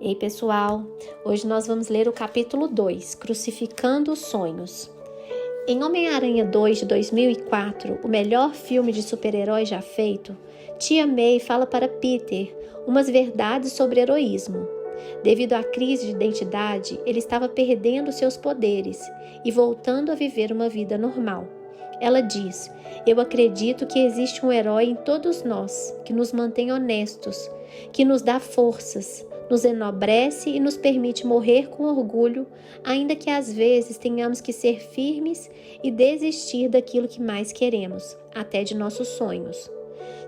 Ei pessoal, hoje nós vamos ler o capítulo 2, Crucificando os Sonhos. Em Homem-Aranha 2 de 2004, o melhor filme de super-herói já feito, Tia May fala para Peter umas verdades sobre heroísmo. Devido à crise de identidade, ele estava perdendo seus poderes e voltando a viver uma vida normal. Ela diz: "Eu acredito que existe um herói em todos nós, que nos mantém honestos, que nos dá forças, nos enobrece e nos permite morrer com orgulho, ainda que às vezes tenhamos que ser firmes e desistir daquilo que mais queremos, até de nossos sonhos."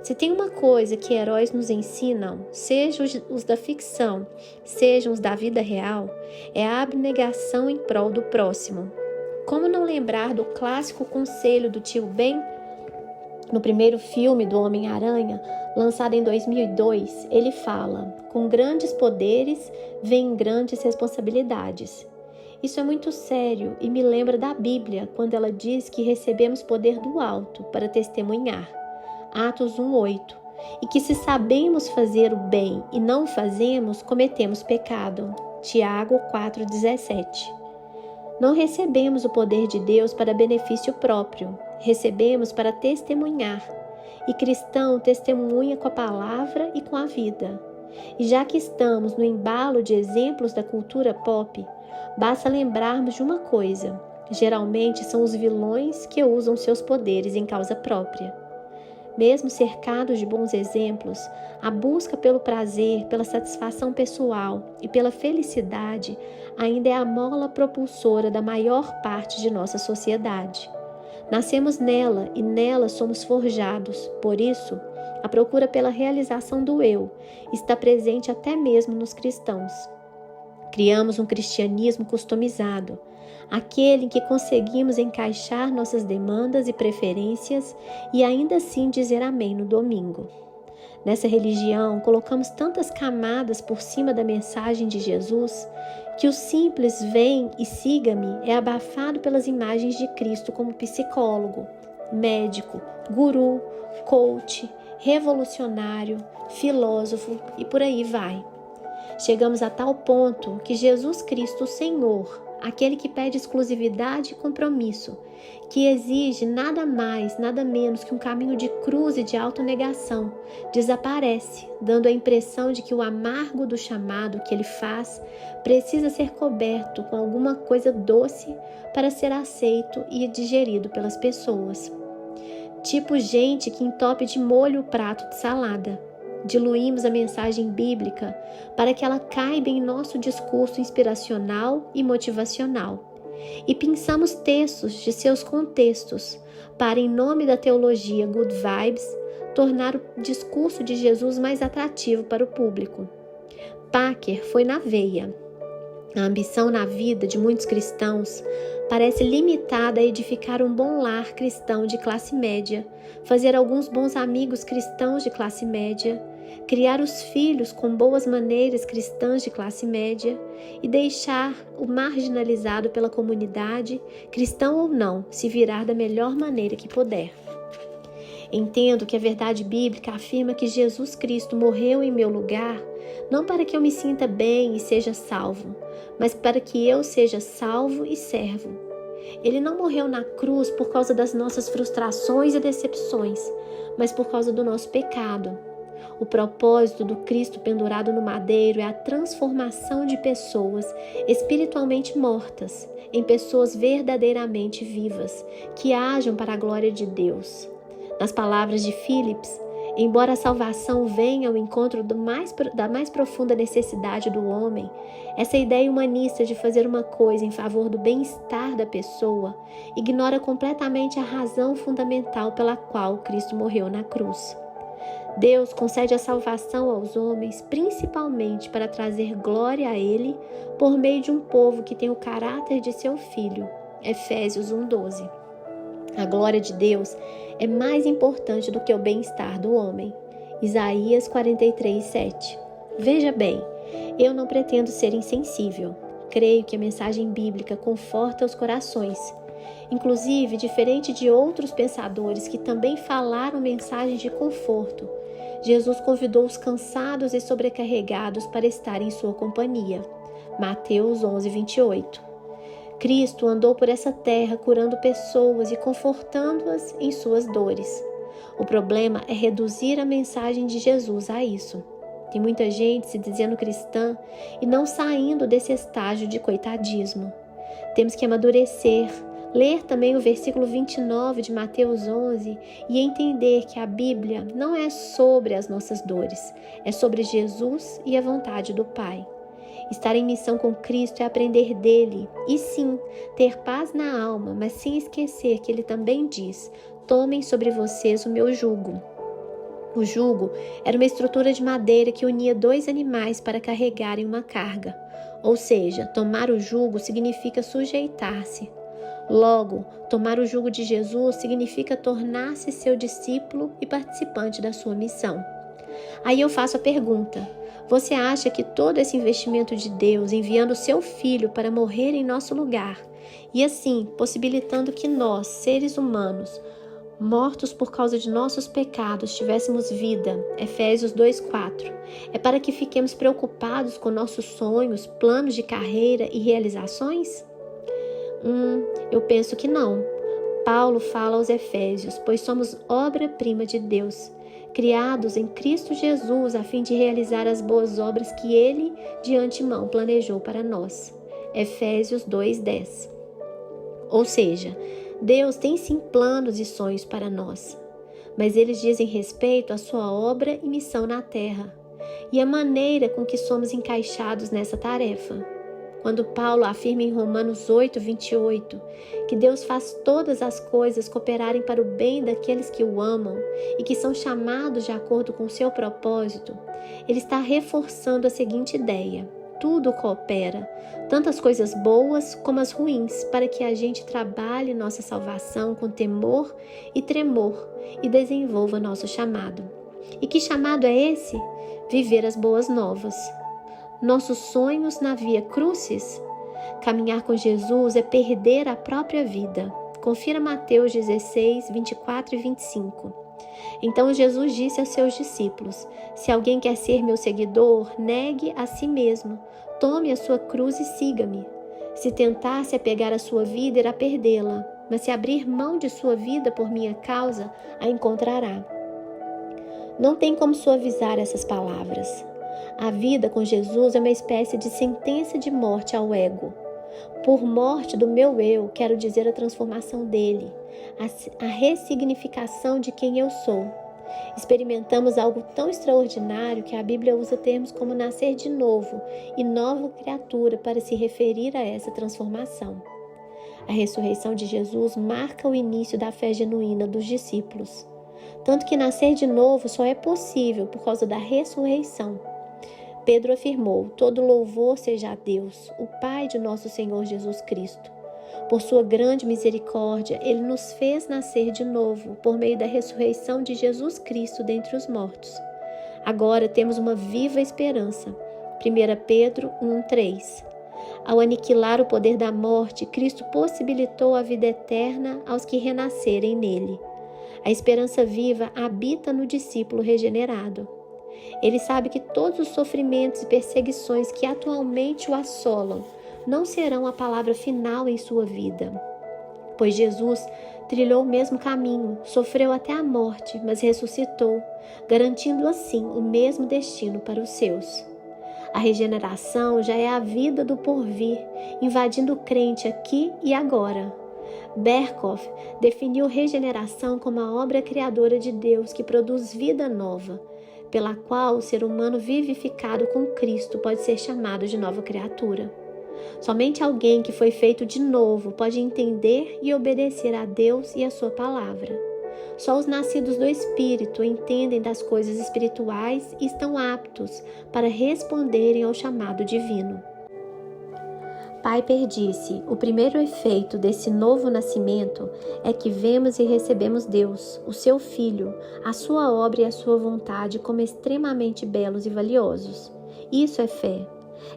Se tem uma coisa que heróis nos ensinam, sejam os da ficção, sejam os da vida real, é a abnegação em prol do próximo. Como não lembrar do clássico conselho do tio Ben? No primeiro filme do Homem-Aranha, lançado em 2002, ele fala: "Com grandes poderes vêm grandes responsabilidades." Isso é muito sério e me lembra da Bíblia, quando ela diz que recebemos poder do alto para testemunhar. Atos 1:8. E que se sabemos fazer o bem e não fazemos, cometemos pecado. Tiago 4:17. Não recebemos o poder de Deus para benefício próprio, recebemos para testemunhar. E cristão testemunha com a palavra e com a vida. E já que estamos no embalo de exemplos da cultura pop, basta lembrarmos de uma coisa: geralmente são os vilões que usam seus poderes em causa própria. Mesmo cercados de bons exemplos, a busca pelo prazer, pela satisfação pessoal e pela felicidade ainda é a mola propulsora da maior parte de nossa sociedade. Nascemos nela e nela somos forjados. Por isso, a procura pela realização do eu está presente até mesmo nos cristãos. Criamos um cristianismo customizado, aquele em que conseguimos encaixar nossas demandas e preferências e ainda assim dizer amém no domingo. Nessa religião, colocamos tantas camadas por cima da mensagem de Jesus que o simples "vem e siga-me" é abafado pelas imagens de Cristo como psicólogo, médico, guru, coach, revolucionário, filósofo e por aí vai. Chegamos a tal ponto que Jesus Cristo, o Senhor, aquele que pede exclusividade e compromisso, que exige nada mais, nada menos que um caminho de cruz e de autonegação, desaparece, dando a impressão de que o amargo do chamado que ele faz precisa ser coberto com alguma coisa doce para ser aceito e digerido pelas pessoas. Tipo gente que entope de molho o prato de salada. Diluímos a mensagem bíblica para que ela caiba em nosso discurso inspiracional e motivacional. E pensamos textos de seus contextos para, em nome da teologia Good Vibes, tornar o discurso de Jesus mais atrativo para o público. Packer foi na veia. A ambição na vida de muitos cristãos parece limitada a edificar um bom lar cristão de classe média, fazer alguns bons amigos cristãos de classe média, criar os filhos com boas maneiras cristãs de classe média e deixar o marginalizado pela comunidade, cristão ou não, se virar da melhor maneira que puder. Entendo que a verdade bíblica afirma que Jesus Cristo morreu em meu lugar, não para que eu me sinta bem e seja salvo, mas para que eu seja salvo e servo. Ele não morreu na cruz por causa das nossas frustrações e decepções, mas por causa do nosso pecado. O propósito do Cristo pendurado no madeiro é a transformação de pessoas espiritualmente mortas em pessoas verdadeiramente vivas, que hajam para a glória de Deus. Nas palavras de Phillips, embora a salvação venha ao encontro da mais profunda necessidade do homem, essa ideia humanista de fazer uma coisa em favor do bem-estar da pessoa ignora completamente a razão fundamental pela qual Cristo morreu na cruz. Deus concede a salvação aos homens principalmente para trazer glória a Ele por meio de um povo que tem o caráter de seu Filho. Efésios 1:12. A glória de Deus é mais importante do que o bem-estar do homem. Isaías 43:7. Veja bem, eu não pretendo ser insensível. Creio que a mensagem bíblica conforta os corações. Inclusive, diferente de outros pensadores que também falaram mensagens de conforto, Jesus convidou os cansados e sobrecarregados para estar em sua companhia. Mateus 11, 28. Cristo andou por essa terra curando pessoas e confortando-as em suas dores. O problema é reduzir a mensagem de Jesus a isso. Tem muita gente se dizendo cristã e não saindo desse estágio de coitadismo. Temos que amadurecer, ler também o versículo 29 de Mateus 11 e entender que a Bíblia não é sobre as nossas dores, é sobre Jesus e a vontade do Pai. Estar em missão com Cristo é aprender dele e sim, ter paz na alma, mas sem esquecer que ele também diz: tomem sobre vocês o meu jugo. O jugo era uma estrutura de madeira que unia dois animais para carregarem uma carga. Ou seja, tomar o jugo significa sujeitar-se. Logo, tomar o jugo de Jesus significa tornar-se seu discípulo e participante da sua missão. Aí eu faço a pergunta: você acha que todo esse investimento de Deus enviando o seu Filho para morrer em nosso lugar e assim possibilitando que nós, seres humanos, mortos por causa de nossos pecados, tivéssemos vida, Efésios 2,4, é para que fiquemos preocupados com nossos sonhos, planos de carreira e realizações? Eu penso que não. Paulo fala aos Efésios: pois somos obra-prima de Deus, criados em Cristo Jesus a fim de realizar as boas obras que Ele de antemão planejou para nós. Efésios 2,10. Ou seja, Deus tem sim planos e sonhos para nós, mas eles dizem respeito à sua obra e missão na terra e a maneira com que somos encaixados nessa tarefa. Quando Paulo afirma em Romanos 8, 28, que Deus faz todas as coisas cooperarem para o bem daqueles que o amam e que são chamados de acordo com o seu propósito, ele está reforçando a seguinte ideia: tudo coopera, tanto as coisas boas como as ruins, para que a gente trabalhe nossa salvação com temor e tremor e desenvolva nosso chamado. E que chamado é esse? Viver as boas novas. Nossos sonhos na via crucis? Caminhar com Jesus é perder a própria vida. Confira Mateus 16, 24 e 25. Então Jesus disse aos seus discípulos: se alguém quer ser meu seguidor, negue a si mesmo, tome a sua cruz e siga-me. Se tentar se apegar à sua vida, irá perdê-la, mas se abrir mão de sua vida por minha causa, a encontrará. Não tem como suavizar essas palavras. A vida com Jesus é uma espécie de sentença de morte ao ego. Por morte do meu eu, quero dizer a transformação dele, a ressignificação de quem eu sou. Experimentamos algo tão extraordinário que a Bíblia usa termos como nascer de novo e nova criatura para se referir a essa transformação. A ressurreição de Jesus marca o início da fé genuína dos discípulos. Tanto que nascer de novo só é possível por causa da ressurreição. Pedro afirmou: todo louvor seja a Deus, o Pai de nosso Senhor Jesus Cristo. Por sua grande misericórdia, Ele nos fez nascer de novo por meio da ressurreição de Jesus Cristo dentre os mortos. Agora temos uma viva esperança. 1 Pedro 1,3. Ao aniquilar o poder da morte, Cristo possibilitou a vida eterna aos que renascerem nele. A esperança viva habita no discípulo regenerado. Ele sabe que todos os sofrimentos e perseguições que atualmente o assolam não serão a palavra final em sua vida, pois Jesus trilhou o mesmo caminho, sofreu até a morte, mas ressuscitou, garantindo assim o mesmo destino para os seus. A regeneração já é a vida do porvir, invadindo o crente aqui e agora. Berkhoff definiu regeneração como a obra criadora de Deus que produz vida nova, pela qual o ser humano vivificado com Cristo pode ser chamado de nova criatura. Somente alguém que foi feito de novo pode entender e obedecer a Deus e a sua palavra. Só os nascidos do Espírito entendem das coisas espirituais e estão aptos para responderem ao chamado divino. Piper disse: o primeiro efeito desse novo nascimento é que vemos e recebemos Deus, o seu Filho, a sua obra e a sua vontade como extremamente belos e valiosos. Isso é fé.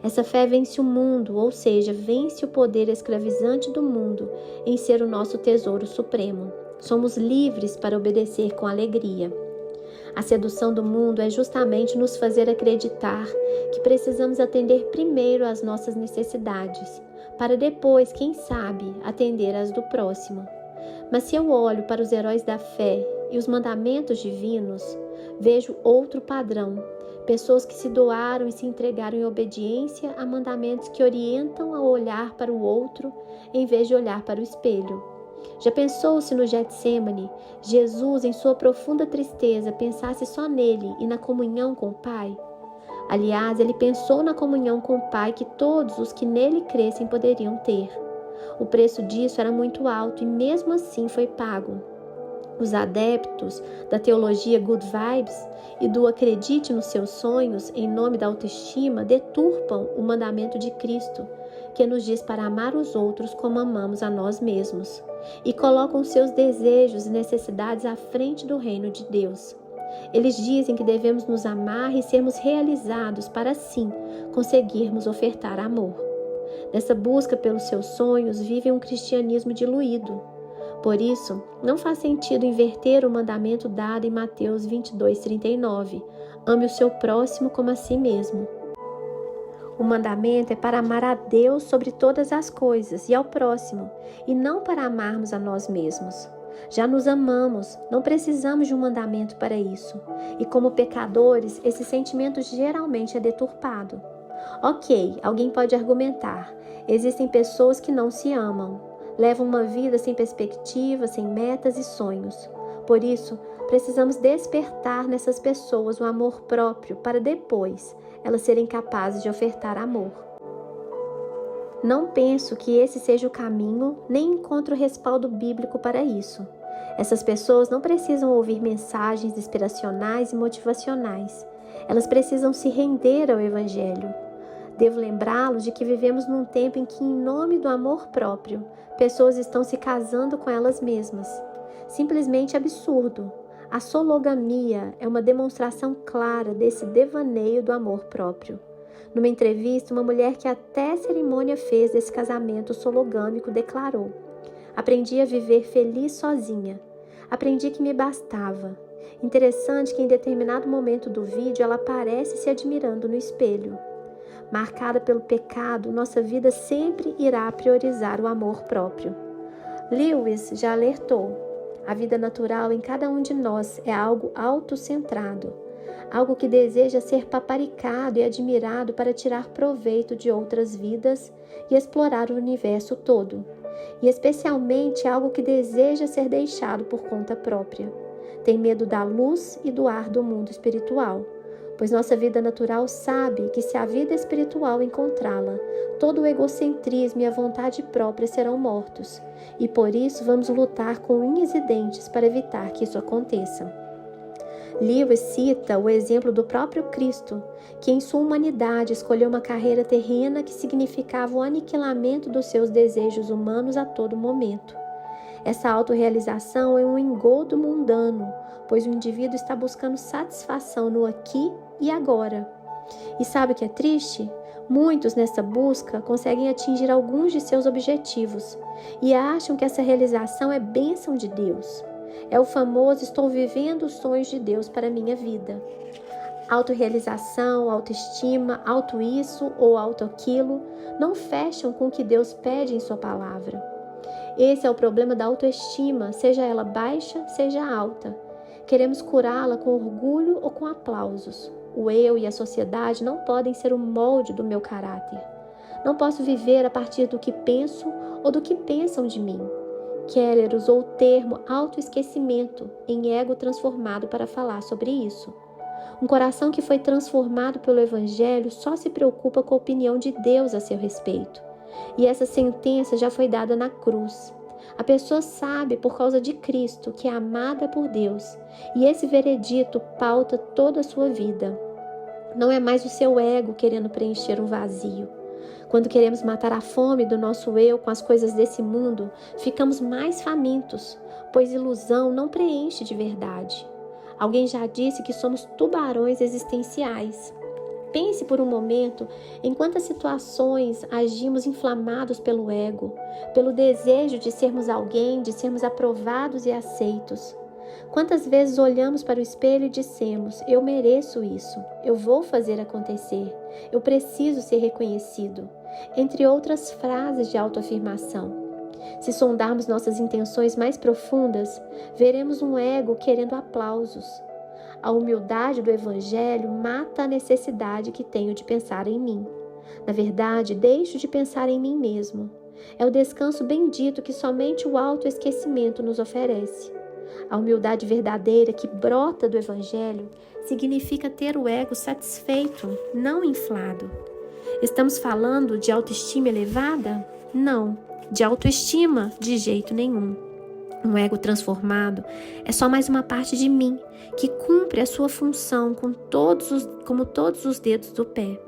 Essa fé vence o mundo, ou seja, vence o poder escravizante do mundo em ser o nosso tesouro supremo. Somos livres para obedecer com alegria. A sedução do mundo é justamente nos fazer acreditar que precisamos atender primeiro às nossas necessidades, para depois, quem sabe, atender às do próximo. Mas se eu olho para os heróis da fé e os mandamentos divinos, vejo outro padrão. Pessoas que se doaram e se entregaram em obediência a mandamentos que orientam a olhar para o outro em vez de olhar para o espelho. Já pensou se no Getsêmani, Jesus, em sua profunda tristeza, pensasse só nele e na comunhão com o Pai? Aliás, ele pensou na comunhão com o Pai que todos os que nele crescem poderiam ter. O preço disso era muito alto e mesmo assim foi pago. Os adeptos da teologia Good Vibes e do acredite nos seus sonhos em nome da autoestima deturpam o mandamento de Cristo, que nos diz para amar os outros como amamos a nós mesmos, e colocam seus desejos e necessidades à frente do reino de Deus. Eles dizem que devemos nos amar e sermos realizados para assim conseguirmos ofertar amor. Nessa busca pelos seus sonhos vivem um cristianismo diluído. Por isso, não faz sentido inverter o mandamento dado em Mateus 22:39. Ame o seu próximo como a si mesmo. O mandamento é para amar a Deus sobre todas as coisas e ao próximo, e não para amarmos a nós mesmos. Já nos amamos, não precisamos de um mandamento para isso. E como pecadores, esse sentimento geralmente é deturpado. Ok, alguém pode argumentar. Existem pessoas que não se amam. Levam uma vida sem perspectiva, sem metas e sonhos. Por isso, precisamos despertar nessas pessoas o amor próprio para depois elas serem capazes de ofertar amor. Não penso que esse seja o caminho, nem encontro respaldo bíblico para isso. Essas pessoas não precisam ouvir mensagens inspiracionais e motivacionais. Elas precisam se render ao Evangelho. Devo lembrá-los de que vivemos num tempo em que, em nome do amor próprio, pessoas estão se casando com elas mesmas. Simplesmente absurdo. A sologamia é uma demonstração clara desse devaneio do amor próprio. Numa entrevista, uma mulher que até cerimônia fez desse casamento sologâmico declarou: "Aprendi a viver feliz sozinha. Aprendi que me bastava." Interessante que em determinado momento do vídeo ela aparece se admirando no espelho. Marcada pelo pecado, nossa vida sempre irá priorizar o amor próprio. Lewis já alertou: a vida natural em cada um de nós é algo autocentrado, algo que deseja ser paparicado e admirado para tirar proveito de outras vidas e explorar o universo todo, e especialmente algo que deseja ser deixado por conta própria. Tem medo da luz e do ar do mundo espiritual, pois nossa vida natural sabe que se a vida espiritual encontrá-la, todo o egocentrismo e a vontade própria serão mortos, e por isso vamos lutar com unhas e dentes para evitar que isso aconteça. Lewis cita o exemplo do próprio Cristo, que em sua humanidade escolheu uma carreira terrena que significava o aniquilamento dos seus desejos humanos a todo momento. Essa autorrealização é um engodo mundano, pois o indivíduo está buscando satisfação no aqui e agora. E sabe o que é triste? Muitos nessa busca conseguem atingir alguns de seus objetivos e acham que essa realização é bênção de Deus. É o famoso "estou vivendo os sonhos de Deus para a minha vida". Autorrealização, autoestima, auto isso ou auto aquilo não fecham com o que Deus pede em sua palavra. Esse é o problema da autoestima, seja ela baixa, seja alta. Queremos curá-la com orgulho ou com aplausos. O eu e a sociedade não podem ser o molde do meu caráter. Não posso viver a partir do que penso ou do que pensam de mim. Keller usou o termo autoesquecimento em ego transformado para falar sobre isso. Um coração que foi transformado pelo Evangelho só se preocupa com a opinião de Deus a seu respeito. E essa sentença já foi dada na cruz. A pessoa sabe, por causa de Cristo, que é amada por Deus, e esse veredito pauta toda a sua vida. Não é mais o seu ego querendo preencher um vazio. Quando queremos matar a fome do nosso eu com as coisas desse mundo, ficamos mais famintos, pois ilusão não preenche de verdade. Alguém já disse que somos tubarões existenciais. Pense por um momento em quantas situações agimos inflamados pelo ego, pelo desejo de sermos alguém, de sermos aprovados e aceitos. Quantas vezes olhamos para o espelho e dissemos: eu mereço isso, eu vou fazer acontecer, eu preciso ser reconhecido, entre outras frases de autoafirmação. Se sondarmos nossas intenções mais profundas, veremos um ego querendo aplausos. A humildade do Evangelho mata a necessidade que tenho de pensar em mim. Na verdade, deixo de pensar em mim mesmo. É o descanso bendito que somente o autoesquecimento nos oferece. A humildade verdadeira que brota do Evangelho significa ter o ego satisfeito, não inflado. Estamos falando de autoestima elevada? Não. De autoestima, de jeito nenhum. Um ego transformado é só mais uma parte de mim que cumpre a sua função como todos os dedos do pé.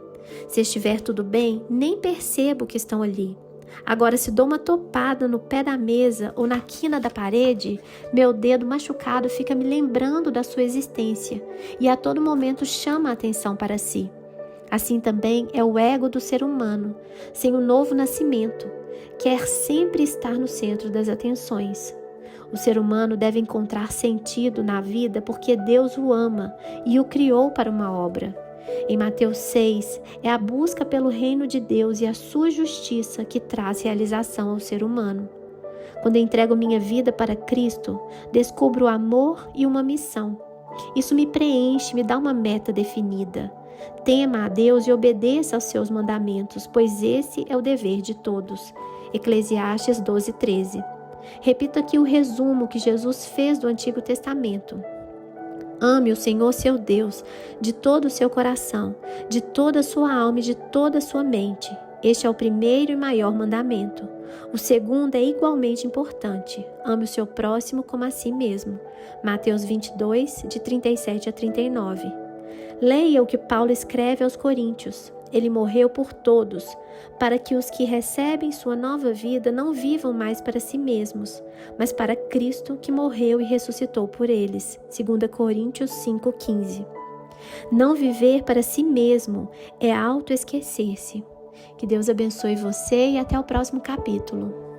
Se estiver tudo bem, nem percebo que estão ali. Agora, se dou uma topada no pé da mesa ou na quina da parede, meu dedo machucado fica me lembrando da sua existência e a todo momento chama a atenção para si. Assim também é o ego do ser humano, sem o novo nascimento, quer sempre estar no centro das atenções. O ser humano deve encontrar sentido na vida porque Deus o ama e o criou para uma obra. Em Mateus 6, é a busca pelo reino de Deus e a sua justiça que traz realização ao ser humano. Quando entrego minha vida para Cristo, descubro o amor e uma missão. Isso me preenche, me dá uma meta definida. Tema a Deus e obedeça aos seus mandamentos, pois esse é o dever de todos. Eclesiastes 12:13. Repito aqui o resumo que Jesus fez do Antigo Testamento. Ame o Senhor seu Deus de todo o seu coração, de toda a sua alma e de toda a sua mente. Este é o primeiro e maior mandamento. O segundo é igualmente importante. Ame o seu próximo como a si mesmo. Mateus 22, de 37 a 39. Leia o que Paulo escreve aos Coríntios. Ele morreu por todos, para que os que recebem sua nova vida não vivam mais para si mesmos, mas para Cristo que morreu e ressuscitou por eles. 2 Coríntios 5:15. Não viver para si mesmo é autoesquecer-se. Que Deus abençoe você e até o próximo capítulo.